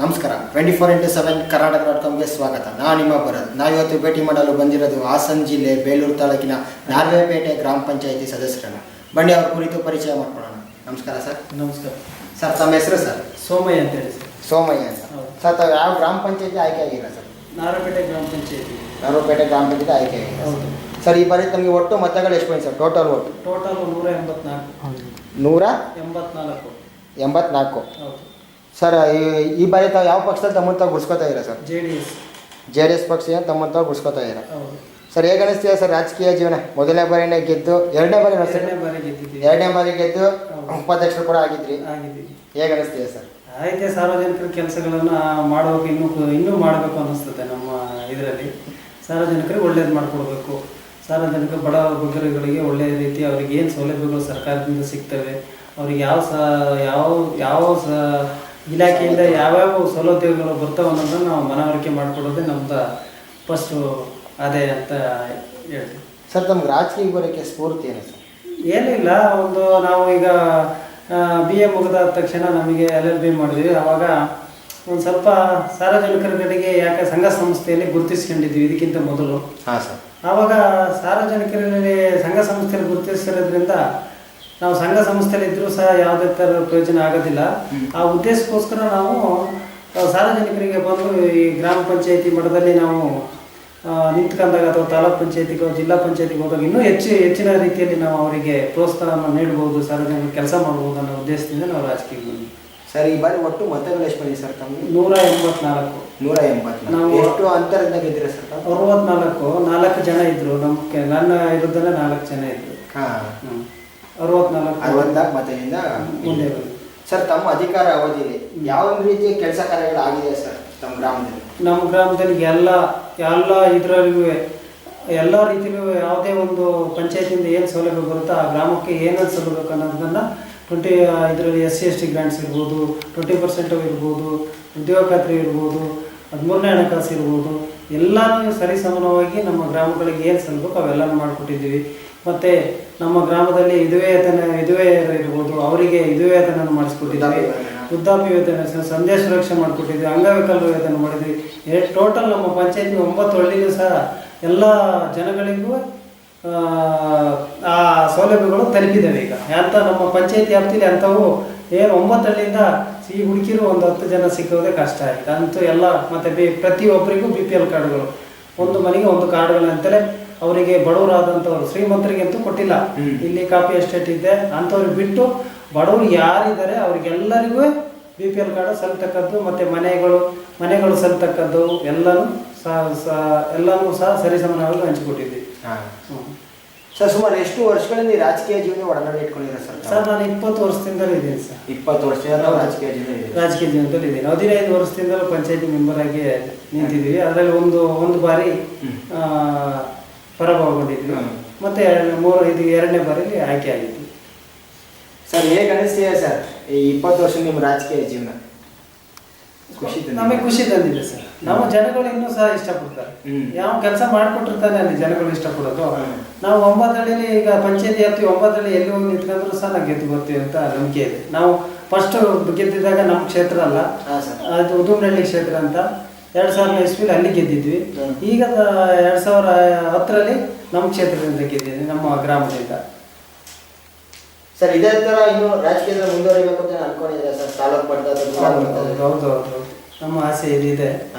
ನಮಸ್ಕಾರ 24x7 ಕರ್ನಾಟಕ.comಗೆ ಸ್ವಾಗತ. ನಾನು ನಿಮ್ಮ ಭರತ್. ನಾವಿವತ್ತು ಭೇಟಿ ಮಾಡಲು ಬಂದಿರೋದು ಹಾಸನ ಜಿಲ್ಲೆ ಬೇಲೂರು ತಾಲೂಕಿನ ನಾರ್ವೇಪೇಟೆ ಗ್ರಾಮ ಪಂಚಾಯಿತಿ ಸದಸ್ಯರನ್ನು. ಬನ್ನಿ ಅವ್ರ ಕುರಿತು ಪರಿಚಯ ಮಾಡ್ಕೊಳ್ಳೋಣ. ನಮಸ್ಕಾರ ಸರ್. ನಮಸ್ಕಾರ ಸರ್, ತಮ್ಮ ಹೆಸರು ಸರ್? ಸೋಮಯ್ಯ ಅಂತ ಹೇಳಿ ಸರ್. ಸೋಮಯ್ಯ ಅಂತ. ಸರ್, ತಾವು ಯಾವ ಗ್ರಾಮ ಪಂಚಾಯಿತಿ ಆಯ್ಕೆ ಆಗಿಲ್ಲ ಸರ್? ನಾರ್ವೇಪೇಟೆ ಗ್ರಾಮ ಪಂಚಾಯಿತಿ. ನಾರ್ವೇಪೇಟೆ ಗ್ರಾಮ ಪಂಚಾಯಿತಿ ಆಯ್ಕೆ ಆಗಿದೆ. ಹೌದು ಸರ್, ಈ ಬಾರಿ ತಮಗೆ ಒಟ್ಟು ಮತಗಳು ಎಷ್ಟು ಬಂದಿದೆ ಸರ್? ಟೋಟಲ್ ಒಟ್ಟು ಟೋಟಲ್ 184. 184. ಹೌದು ಸರ್, ಈ ಬಾರಿ ತಾವು ಯಾವ ಪಕ್ಷದಲ್ಲಿ ತಮ್ಮನ್ನು ತಾವು ಗುಡ್ಸ್ಕೊತಾ ಇದ್ದೀರಾ ಸರ್? ಜೆ ಡಿ ಎಸ್ ಪಕ್ಷ ತಮ್ಮನ್ನು ತಾವು ಗುಡ್ಸ್ಕೊತಾ ಇದ್ದೀರಾ. ಹೌದು ಸರ್, ಹೇಗೆ ಅನಿಸ್ತೀಯ ಸರ್ ರಾಜಕೀಯ ಜೀವನ? ಮೊದಲನೇ ಬಾರಿನೇ ಗೆದ್ದು ಎರಡನೇ ಬಾರಿ ಗೆದ್ದಿದ್ದೀವಿ. ಎರಡನೇ ಬಾರಿ ಗೆದ್ದು ಉಪಾಧ್ಯಕ್ಷರು ಕೂಡ ಆಗಿದ್ರಿ. ಆಗಿದ್ದೀವಿ. ಹೇಗೆ ಅನಿಸ್ತೀಯ ಸರ್? ಆಯ್ಕೆ ಸಾರ್ವಜನಿಕರ ಕೆಲಸಗಳನ್ನು ಮಾಡೋಕೆ ಇನ್ನೂ ಮಾಡಬೇಕು ಅನ್ನಿಸ್ತದೆ. ನಮ್ಮ ಇದರಲ್ಲಿ ಸಾರ್ವಜನಿಕರಿಗೆ ಒಳ್ಳೇದು ಮಾಡಿಕೊಡ್ಬೇಕು. ಸಾರ್ವಜನಿಕರು ಬಡ ಬಗ್ಗರುಗಳಿಗೆ ಒಳ್ಳೆಯ ರೀತಿ ಅವ್ರಿಗೆ ಏನು ಸೌಲಭ್ಯಗಳು ಸರ್ಕಾರದಿಂದ ಸಿಗ್ತವೆ, ಅವ್ರಿಗೆ ಯಾವ ಇಲಾಖೆಯಿಂದ ಯಾವ್ಯಾವ ಸೌಲಭ್ಯಗಳು ಬರ್ತಾವೆ ಅನ್ನೋದನ್ನು ನಾವು ಮನವರಿಕೆ ಮಾಡಿಕೊಡೋದೇ ನಮ್ದು ಫಸ್ಟು ಅದೇ ಅಂತ ಹೇಳ್ತೀವಿ. ಸರ್, ತಮ್ಗೆ ರಾಜಕೀಯ ಬರೋಕ್ಕೆ ಸ್ಫೂರ್ತಿ ಏನು ಸರ್? ಏನಿಲ್ಲ, ನಾವು ಈಗ BA ಮುಗಿದ ತಕ್ಷಣ ನಮಗೆ LLB ಮಾಡಿದ್ವಿ. ಆವಾಗ ಒಂದು ಸ್ವಲ್ಪ ಸಾರ್ವಜನಿಕರ ಕಡೆಗೆ ಯಾಕೆ ಸಂಘ ಸಂಸ್ಥೆಯಲ್ಲಿ ಗುರುತಿಸ್ಕೊಂಡಿದ್ವಿ ಇದಕ್ಕಿಂತ ಮೊದಲು. ಹಾಂ ಸರ್. ಆವಾಗ ಸಾರ್ವಜನಿಕರಲ್ಲಿ ಸಂಘ ಸಂಸ್ಥೆಯಲ್ಲಿ ಗುರುತಿಸಿರೋದ್ರಿಂದ ನಾವು ಸಂಘ ಸಂಸ್ಥೆಯಲ್ಲಿ ಇದ್ದರೂ ಸಹ ಯಾವುದೇ ಥರ ಪ್ರಯೋಜನ ಆಗೋದಿಲ್ಲ. ಆ ಉದ್ದೇಶಕ್ಕೋಸ್ಕರ ನಾವು ಸಾರ್ವಜನಿಕರಿಗೆ ಬಂದು ಈ ಗ್ರಾಮ ಪಂಚಾಯಿತಿ ಮಟ್ಟದಲ್ಲಿ ನಾವು ನಿಂತ್ಕೊಂಡಾಗ ಅಥವಾ ತಾಲೂಕು ಪಂಚಾಯತಿಗೋ ಜಿಲ್ಲಾ ಪಂಚಾಯತಿಗೆ ಹೋದಾಗ ಇನ್ನೂ ಹೆಚ್ಚಿನ ರೀತಿಯಲ್ಲಿ ನಾವು ಅವರಿಗೆ ಪ್ರೋತ್ಸಾಹವನ್ನು ನೀಡ್ಬೋದು, ಸಾರ್ವಜನಿಕರು ಕೆಲಸ ಮಾಡ್ಬೋದು ಅನ್ನೋ ಉದ್ದೇಶದಿಂದ ನಾವು ರಾಜಕೀಯ ಬಂದ್ವಿ. ಸರ್, ಈ ಬಾರಿ ಒಟ್ಟು ಮತಗಳು ಎಷ್ಟು ಬಂದಿದೆ ಸರ್ ತಮಗೆ? 184. 184. ನಾವು ಎಷ್ಟು ಅಂತರದಿಂದ ಗೆದ್ದಿರ ಸರ್? 64 ಜನ ಇದ್ರು. ನನ್ನ ವಿರುದ್ಧನೇ 4 ಜನ ಇದ್ರು. ಹಾಂ. 64 ಮತದಿಂದ ಮುಂದೆ ಬಂದು. ಸರ್, ತಮ್ಮ ಅಧಿಕಾರ ಅವಧಿಯಲ್ಲಿ ಯಾವ ರೀತಿಯ ಕೆಲಸ ಕಾರ್ಯಗಳು ಆಗಿದೆ ಸರ್ ತಮ್ಮ ಗ್ರಾಮದಲ್ಲಿ? ನಮ್ಮ ಗ್ರಾಮದಲ್ಲಿ ಎಲ್ಲ ಇದರಲ್ಲಿಗೂ ಎಲ್ಲ ರೀತಿಯಲ್ಲೂ ಯಾವುದೇ ಒಂದು ಪಂಚಾಯತಿಯಿಂದ ಏನು ಸೌಲಭ್ಯ ಬರುತ್ತೋ ಆ ಗ್ರಾಮಕ್ಕೆ ಏನೇನು ಸಲ್ಲಬೇಕು ಅನ್ನೋದನ್ನು ಇದರಲ್ಲಿ SC/ST ಗ್ರಾಂಟ್ಸ್ ಇರ್ಬೋದು, 20% ಇರ್ಬೋದು, ಉದ್ಯೋಗ ಖಾತ್ರಿ ಇರ್ಬೋದು, 13ನೇ ಹಣಕಾಸು ಇರ್ಬೋದು, ಎಲ್ಲನೂ ಸರಿಸಮಾನವಾಗಿ ನಮ್ಮ ಗ್ರಾಮಗಳಿಗೆ ಏನು ಸಲ್ಲಬೇಕು ಅವೆಲ್ಲನೂ ಮಾಡಿಕೊಟ್ಟಿದ್ದೀವಿ. ಮತ್ತು ನಮ್ಮ ಗ್ರಾಮದಲ್ಲಿ ವಿಧವೆಯರು ಇರ್ಬೋದು, ಅವರಿಗೆ ವಿಧವೆ ವೇತನ ಮಾಡಿಸ್ಕೊಟ್ಟಿದ್ದೀವಿ. ವೃದ್ಧಾಪ್ಯ ವೇತನ, ಸಂಧ್ಯಾ ಸುರಕ್ಷೆ ಮಾಡಿಕೊಟ್ಟಿದ್ವಿ. ಅಂಗವಿಕಲರ ವೇತನ ಮಾಡಿದ್ವಿ. ಟೋಟಲ್ ನಮ್ಮ ಪಂಚಾಯತಿ 9 ಹಳ್ಳಿಗೂ ಸಹ ಎಲ್ಲ ಜನಗಳಿಗೂ ಆ ಸೌಲಭ್ಯಗಳು ತಲುಪಿದ್ದಾವೆ. ಈಗ ಅಂತ ನಮ್ಮ ಪಂಚಾಯತಿ ವ್ಯಾಪ್ತಿಯಲ್ಲಿ ಅಂಥವು ಏನು 9 ಹಳ್ಳಿಯಿಂದ ಈ ಹುಡುಕಿರು ಒಂದು 10 ಜನ ಸಿಕ್ಕೋದೇ ಕಷ್ಟ ಆಗಿದೆ ಅಂತೂ ಎಲ್ಲ. ಮತ್ತು ಪ್ರತಿಯೊಬ್ಬರಿಗೂ BPL ಕಾರ್ಡ್ಗಳು, ಒಂದು ಮನೆಗೆ ಒಂದು ಕಾರ್ಡ್ಗಳಂತಲೇ ಅವರಿಗೆ ಬಡವರಾದಂಥವ್ರು, ಶ್ರೀಮಂತರಿಗಂತೂ ಕೊಟ್ಟಿಲ್ಲ. ಇಲ್ಲಿ ಕಾಪಿ ಎಸ್ಟೇಟ್ ಇದೆ ಅಂಥವ್ರಿಗೆ ಬಿಟ್ಟು ಬಡವರು ಯಾರಿದ್ದಾರೆ ಅವರಿಗೆಲ್ಲರಿಗೂ BPL ಕಾರ್ಡ್ ಸಲ್ತಕ್ಕದ್ದು ಮತ್ತು ಮನೆಗಳು ಸಲ್ತಕ್ಕದ್ದು ಎಲ್ಲನೂ ಸಹ ಸರಿಸಮಾನವಾಗಿ ಹಂಚಿಕೊಟ್ಟಿದ್ವಿ. ಸರ್, ಸುಮಾರು ಎಷ್ಟು ವರ್ಷಗಳಿಂದ ಈ ರಾಜಕೀಯ ಜೀವನ ಒಡನಾಡಿ ಇಟ್ಕೊಂಡಿದ್ದೀರಾ ಸರ್? ಸರ್, ನಾನು 20 ವರ್ಷದಿಂದಲೂ ಇದ್ದೀನಿ ಸರ್. 20 ವರ್ಷದಿಂದ ರಾಜಕೀಯ ಜೀವನದಲ್ಲಿ ಇದ್ದೀನಿ. 15 ವರ್ಷದಿಂದಲೂ ಪಂಚಾಯತಿ ಮೆಂಬರ್ ಆಗಿ ನಿಂತಿದ್ದೀವಿ. ಅದರಲ್ಲಿ ಒಂದು ಬಾರಿ ಪರಾಭವಗೊಂಡಿದ್ವಿ. ಮತ್ತು 2ನೇ ಬಾರಿಗೆ ಆಯ್ಕೆ ಆಗಿದ್ವಿ. ಸರ್, ಹೇಗೆ ಅನಿಸ್ತೀಯ ಸರ್ ಈ 20 ವರ್ಷ ನಿಮ್ಮ ರಾಜಕೀಯ ಜೀವನ? ನಮಗೆ ಖುಷಿ ತಂದಿದೆ ಸರ್. ನಾವು ಜನಗಳು ಇನ್ನೂ ಸಹ ಇಷ್ಟಪಡ್ತಾರೆ. ಯಾವ ಕೆಲಸ ಮಾಡಿಕೊಟ್ಟಿರ್ತಾನೆ ಅಲ್ಲಿ ಜನಗಳು ಇಷ್ಟಪಡೋದು. ನಾವು 9 ಹಳ್ಳಿಯಲ್ಲಿ ಈಗ ಪಂಚಾಯತಿ ವ್ಯಾಪ್ತಿ 9 ಹಳ್ಳಿ ಎಲ್ಲಿ ಹೋಗಿ ನಿಂತ್ಕೊಂಡ್ರು ಸಹ ನಾವು ಗೆದ್ದು ಬರ್ತೀವಿ ಅಂತ ನಂಬಿಕೆ ಇದೆ. ನಾವು ಫಸ್ಟ್ ಗೆದ್ದಿದ್ದಾಗ ನಮ್ಮ ಕ್ಷೇತ್ರ ಅಲ್ಲ, ಅದು ಉದುಮನಹಳ್ಳಿ ಕ್ಷೇತ್ರ ಅಂತ 2000 ಇಸ್ವಿಲಿ ಅಲ್ಲಿ ಗೆದ್ದಿದ್ವಿ. ಈಗ 2010ರಲ್ಲಿ ನಮ್ಮ ಕ್ಷೇತ್ರದಿಂದ ಗೆದ್ದಿದ್ವಿ, ನಮ್ಮ ಗ್ರಾಮದಿಂದ. ಸರ್, ಇದೇ ಥರ ಇನ್ನು ರಾಜಕೀಯದಲ್ಲಿ ಮುಂದುವರಿಬೇಕು ಅಂತ ಅನ್ಕೊಂಡಿದ್ದೀರಾ ಸರ್? ತಾಲೂಕು ಮಟ್ಟದ? ಹೌದು, ನಮ್ಮ ಆಸೆ ಇದೆ.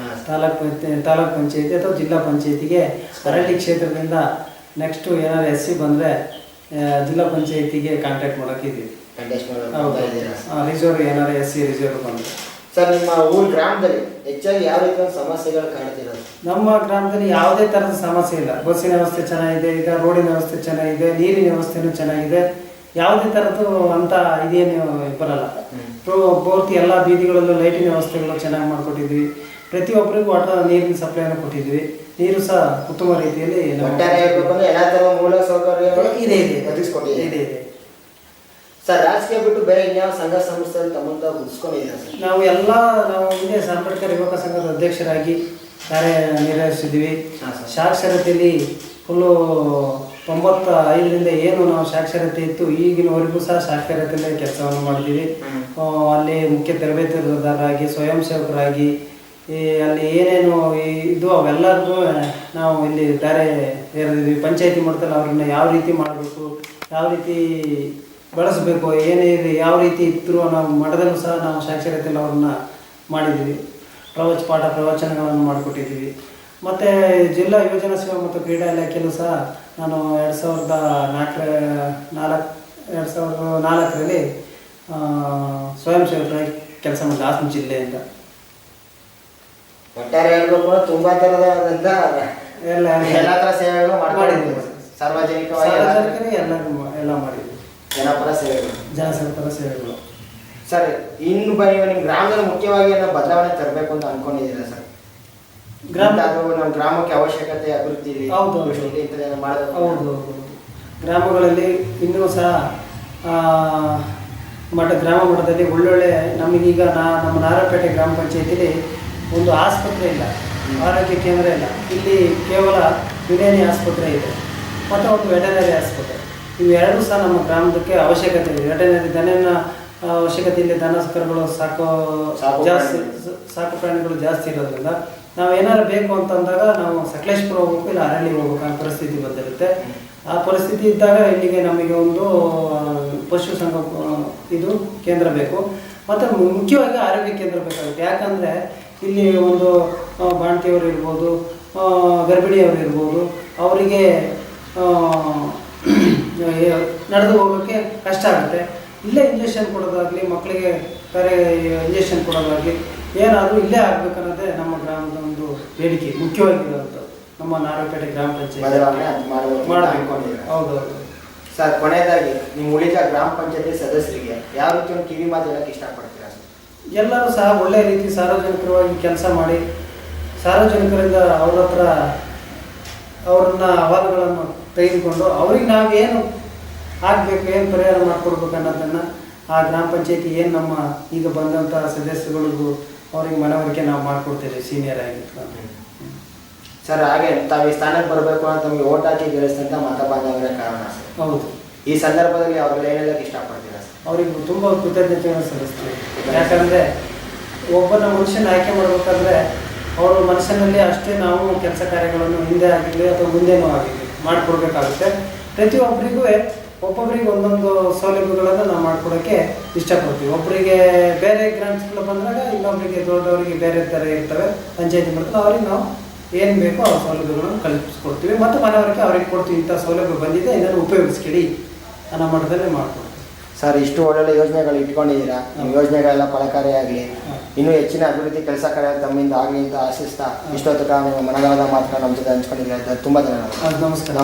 ತಾಲೂಕು ಪಂಚಾಯತಿ ಅಥವಾ ಜಿಲ್ಲಾ ಪಂಚಾಯತಿಗೆ ಅರಳಿ ಕ್ಷೇತ್ರದಿಂದ ನೆಕ್ಸ್ಟು ಏನಾದ್ರು SC ಬಂದರೆ ಜಿಲ್ಲಾ ಪಂಚಾಯತಿಗೆ ಕಾಂಟ್ಯಾಕ್ಟ್ ಮಾಡೋಕ್ಕಿದ್ದೀವಿ. ರಿಸರ್ವ್ ಏನಾದ್ರು SC ರಿಸರ್ವ್ ಬಂದರೆ. ಸರ್, ನಿಮ್ಮ ಗ್ರಾಮದಲ್ಲಿ ಹೆಚ್ಚಾಗಿ ಯಾವ ರೀತಿಯ ಸಮಸ್ಯೆಗಳು ಕಾಣ್ತಿರೋದು? ನಮ್ಮ ಗ್ರಾಮದಲ್ಲಿ ಯಾವುದೇ ಥರದ ಸಮಸ್ಯೆ ಇಲ್ಲ. ಬಸ್ಸಿನ ವ್ಯವಸ್ಥೆ ಚೆನ್ನಾಗಿದೆ, ಈಗ ರೋಡಿನ ವ್ಯವಸ್ಥೆ ಚೆನ್ನಾಗಿದೆ, ನೀರಿನ ವ್ಯವಸ್ಥೆನೂ ಚೆನ್ನಾಗಿದೆ. ಯಾವುದೇ ಥರದ್ದು ಅಂತ ಇದೇನು ಬರಲ್ಲ. ಪೂರ್ತಿ ಎಲ್ಲ ಬೀದಿಗಳಲ್ಲೂ ಲೈಟಿನ ವ್ಯವಸ್ಥೆಗಳು ಚೆನ್ನಾಗಿ ಮಾಡಿಕೊಟ್ಟಿದ್ವಿ. ಪ್ರತಿಯೊಬ್ಬರಿಗೂ ನೀರಿನ ಸಪ್ಲೈನ ಕೊಟ್ಟಿದ್ವಿ. ನೀರು ಸಹ ಉತ್ತಮ ರೀತಿಯಲ್ಲಿ ಎಲ್ಲ ಥರದ ಮೂಲ ಸೌಕರ್ಯಗಳು ಇದೆ. ಸರ್, ರಾಜಕೀಯ ಬಿಟ್ಟು ಬೇರೆ ಇನ್ಯಾವ ಸಂಘ ಸಂಸ್ಥೆಯಲ್ಲಿ ತಮ್ಮಂತ ಗುರುತಿಸ್ಕೊಂಡಿದ್ದೀರಾ ಸರ್? ನಾವು ಹಿಂದೆ ಅಂಬೇಡ್ಕರ್ ಯುವಕ ಸಂಘದ ಅಧ್ಯಕ್ಷರಾಗಿ ಕಾರ್ಯನಿರ್ವಹಿಸಿದ್ವಿ. ಸಾಕ್ಷರತೆಯಲ್ಲಿ ಫುಲ್ಲು 95ರಿಂದ ಏನು ನಾವು ಸಾಕ್ಷರತೆ ಇತ್ತು ಈಗಿನವರೆಗೂ ಸಹ ಸಾಕ್ಷರತೆಯಲ್ಲೇ ಕೆಲಸವನ್ನು ಮಾಡಿದ್ದೀವಿ. ಅಲ್ಲಿ ಮುಖ್ಯ ತರಬೇತುದಾರರಾಗಿ ಸ್ವಯಂ ಸೇವಕರಾಗಿ ಅಲ್ಲಿ ಏನೇನು ಇದು ಅವೆಲ್ಲರಿಗೂ ನಾವು ಇಲ್ಲಿ ದಾರೆ ಎರೆದಿದ್ವಿ. ಪಂಚಾಯತಿ ಮಟ್ಟದಲ್ಲಿ ಅವ್ರನ್ನ ಯಾವ ರೀತಿ ಮಾಡಬೇಕು, ಯಾವ ರೀತಿ ಬಳಸಬೇಕು, ಏನೇ ಇದೆ ಯಾವ ರೀತಿ ಇತ್ತು ನಾವು ಮಠದಲ್ಲೂ ಸಹ ನಾವು ಸಾಕ್ಷರತೆಯಲ್ಲಿ ಅವ್ರನ್ನ ಮಾಡಿದ್ದೀವಿ. ಪ್ರವಚನಗಳನ್ನು ಮಾಡಿಕೊಟ್ಟಿದ್ದೀವಿ. ಮತ್ತು ಜಿಲ್ಲಾ ಯುವಜನ ಸೇವಾ ಮತ್ತು ಕ್ರೀಡಾ ಇಲಾಖೆಯಲ್ಲೂ ಸಹ ನಾನು 2004ರಲ್ಲಿ ಸ್ವಯಂ ಸೇವಕರಾಗಿ ಕೆಲಸ ಮಾಡಿದೆ ಹಾಸನ ಜಿಲ್ಲೆಯಿಂದ. ಒಟ್ಟಾರೆ ಹೇಳ್ಬೇಕು ತುಂಬಾ ತರದಂತ ಎಲ್ಲ ಥರ ಸೇವೆಗಳು ಮಾಡಿದ್ದೀವಿ. ಸಾರ್ವಜನಿಕರಿಗೆ ಎಲ್ಲ ಮಾಡಿದ್ವಿ. ಜನಪರ ಸೇವೆಗಳು, ಜನಸೇವಕರ ಸೇವೆಗಳು. ಸರ್ ಇನ್ನು ನಿಮ್ಮ ಗ್ರಾಮದಲ್ಲಿ ಮುಖ್ಯವಾಗಿ ಏನೋ ಬದಲಾವಣೆ ತರಬೇಕು ಅಂತ ಅನ್ಕೊಂಡಿದ್ದೀರಾ ಸರ್? ಅದು ನಮ್ಮ ಗ್ರಾಮಕ್ಕೆ ಅವಶ್ಯಕತೆ ಅಭಿವೃದ್ಧಿ ಹೌದು. ಗ್ರಾಮಗಳಲ್ಲಿ ಇನ್ನೂ ಸಹ ಗ್ರಾಮ ಮಟ್ಟದಲ್ಲಿ ಒಳ್ಳೊಳ್ಳೆ ನಮಗೀಗ ನಮ್ಮ ನಾರಾಯಣಪೇಟೆ ಗ್ರಾಮ ಪಂಚಾಯತಿಲಿ ಒಂದು ಆಸ್ಪತ್ರೆ ಇಲ್ಲ, ಆರೋಗ್ಯ ಕೇಂದ್ರ ಇಲ್ಲ. ಇಲ್ಲಿ ಕೇವಲ ಯುನಾನಿ ಆಸ್ಪತ್ರೆ ಇದೆ ಮತ್ತು ಒಂದು ವೆಟನರಿ ಆಸ್ಪತ್ರೆ. ಇವೆರಡೂ ಸಹ ನಮ್ಮ ಗ್ರಾಮಕ್ಕೆ ಅವಶ್ಯಕತೆ ಇದೆ. ವೆಟನರಿ ದನನ ಅವಶ್ಯಕತೆ ಇಲ್ಲಿ, ದನ ಕರುಗಳು ಸಾಕು ಪ್ರಾಣಿಗಳು ಜಾಸ್ತಿ ಇರೋದ್ರಿಂದ ನಾವೇನಾದ್ರು ಬೇಕು ಅಂತಂದಾಗ ನಾವು ಸಕಲೇಶ್ಪುರ ಹೋಗ್ಬೇಕು, ಇಲ್ಲ ಅರಳಿ ಹೋಗ್ಬೇಕು ಅನ್ನೋ ಪರಿಸ್ಥಿತಿ ಬಂದಿರುತ್ತೆ. ಆ ಪರಿಸ್ಥಿತಿ ಇದ್ದಾಗ ಇಲ್ಲಿಗೆ ನಮಗೆ ಒಂದು ಪಶು ಇದು ಕೇಂದ್ರ ಬೇಕು ಮತ್ತು ಮುಖ್ಯವಾಗಿ ಆರೋಗ್ಯ ಕೇಂದ್ರ ಬೇಕಾಗುತ್ತೆ. ಯಾಕಂದರೆ ಇಲ್ಲಿ ಒಂದು ಬಾಣತಿಯವರು ಇರ್ಬೋದು, ಗರ್ಭಿಣಿಯವರು ಇರ್ಬೋದು, ಅವರಿಗೆ ನಡೆದು ಹೋಗೋಕ್ಕೆ ಕಷ್ಟ ಆಗುತ್ತೆ. ಇಲ್ಲೇ ಇಂಜೆಕ್ಷನ್ ಕೊಡೋದಾಗಲಿ, ಮಕ್ಕಳಿಗೆ ಬೇರೆ ಇಂಜೆಕ್ಷನ್ ಕೊಡೋದಾಗಲಿ ಏನಾದರೂ ಇಲ್ಲೇ ಆಗಬೇಕನ್ನೋದೇ ನಮ್ಮ ಗ್ರಾಮದ ಒಂದು ಬೇಡಿಕೆ ಮುಖ್ಯವಾಗಿರೋದು. ನಮ್ಮ ನಾರಾಯಣಪೇಟೆ ಗ್ರಾಮ ಪಂಚಾಯತ್ ಹೌದೌದು. ಸರ್ ಕೊನೆಯದಾಗಿ ನಿಮ್ಮ ಉಳಿದ ಗ್ರಾಮ ಪಂಚಾಯತಿ ಸದಸ್ಯರಿಗೆ ಯಾವ ರೀತಿ ಒಂದು ಕಿವಿ ಮಾತು ಹೇಳಕ್ಕೆ ಇಷ್ಟಪಡ್ತೀರಾ ಸರ್? ಎಲ್ಲರೂ ಸಹ ಒಳ್ಳೆಯ ರೀತಿ ಸಾರ್ವಜನಿಕರವಾಗಿ ಕೆಲಸ ಮಾಡಿ ಸಾರ್ವಜನಿಕರಿಂದ ಅವ್ರನ್ನ ಅಹವಾಲುಗಳನ್ನು ತೆಗೆದುಕೊಂಡು ಅವ್ರಿಗೆ ನಾವೇನು ಆಗಬೇಕು, ಏನು ಪರಿಹಾರ ಮಾಡಿಕೊಡ್ಬೇಕು ಅನ್ನೋದನ್ನು ಆ ಗ್ರಾಮ ಪಂಚಾಯತಿ ಏನು ನಮ್ಮ ಈಗ ಬಂದಂಥ ಸದಸ್ಯಗಳಿಗೂ ಅವ್ರಿಗೆ ಮನವರಿಕೆ ನಾವು ಮಾಡಿಕೊಡ್ತೇವೆ ಸೀನಿಯರ್ ಆಗಿ. ಸರ್ ಹಾಗೆ ತಾವು ಈ ಸ್ಥಾನಕ್ಕೆ ಬರಬೇಕು ಅಂತ ನಮಗೆ ಓಟ್ ಹಾಕಿ ಗೆಲ್ಲಿಸಿದಂಥ ಮತ ಬಾಂಧವರೇ ಕಾರಣ ಸರ್. ಹೌದು. ಈ ಸಂದರ್ಭದಲ್ಲಿ ಅವ್ರಿಗೆ ಏನು ಹೇಳಕ್ಕೆ ಇಷ್ಟಪಡ್ತೀರಾ ಸರ್? ಅವ್ರಿಗೆ ತುಂಬ ಕೃತಜ್ಞತೆಯನ್ನು ಸಲ್ಲಿಸ್ತೀವಿ. ಯಾಕಂದರೆ ಒಬ್ಬನ ಮನುಷ್ಯನ ಆಯ್ಕೆ ಮಾಡಬೇಕಾದ್ರೆ ಅವರ ಮನಸ್ಸಿನಲ್ಲಿ ಅಷ್ಟೇ ನಾವು ಕೆಲಸ ಕಾರ್ಯಗಳನ್ನು ಹಿಂದೆ ಆಗಿರಲಿ ಅಥವಾ ಮುಂದೆನೂ ಆಗಿರಲಿ ಮಾಡಿಕೊಡ್ಬೇಕಾಗುತ್ತೆ. ಒಬ್ಬೊಬ್ಬರಿಗೆ ಒಂದೊಂದು ಸೌಲಭ್ಯಗಳನ್ನು ನಾವು ಮಾಡಿಕೊಡೋಕ್ಕೆ ಇಷ್ಟಪಡ್ತೀವಿ. ಒಬ್ಬರಿಗೆ ಬೇರೆ ಗ್ರಾಂಟ್ಸ್ಗಳು ಬಂದಾಗ ಇನ್ನೊಬ್ಬರಿಗೆ ದೊಡ್ಡವರಿಗೆ ಬೇರೆ ಥರ ಇರ್ತವೆ. ಪಂಚಾಯತಿ ಮಾಡ್ತಾರೆ ಅವ್ರಿಗೆ ನಾವು ಏನು ಬೇಕೋ ಆ ಸೌಲಭ್ಯಗಳನ್ನು ಕಲ್ಪಿಸ್ಕೊಡ್ತೀವಿ ಮತ್ತು ಮನವರಿಕೆ ಅವ್ರಿಗೆ ಕೊಡ್ತೀವಿ. ಇಂಥ ಸೌಲಭ್ಯ ಬಂದಿದೆ, ಇದನ್ನು ಉಪಯೋಗಿಸ್ಕೊಳ್ಳಿ ಅನ್ನೋ ಮಟ್ಟದಲ್ಲಿ ಮಾಡ್ಕೊಡ್ತೀವಿ. ಸರ್ ಇಷ್ಟು ಒಳ್ಳೊಳ್ಳೆ ಯೋಜನೆಗಳು ಇಟ್ಕೊಂಡಿದ್ದೀರಾ. ನಿಮ್ಮ ಯೋಜನೆಗಳೆಲ್ಲ ಫಲಕಾರಿಯಾಗಲಿ, ಇನ್ನೂ ಹೆಚ್ಚಿನ ಅಭಿವೃದ್ಧಿ ಕೆಲಸ ಕಾರ್ಯ ತಮ್ಮಿಂದ ಆಗಲಿ ಅಂತ ಆಶಿಸ್ತಾ ಇಷ್ಟೊತ್ತು ನಿಮ್ಮ ಮನಗಾದ ಮಾತ್ರ ನಮ್ಮ ಜೊತೆ ಹಂಚ್ಕೊಂಡಿದ್ದೀರಾ. ತುಂಬ ಧನ್ಯವಾದ. ನಮಸ್ಕಾರ.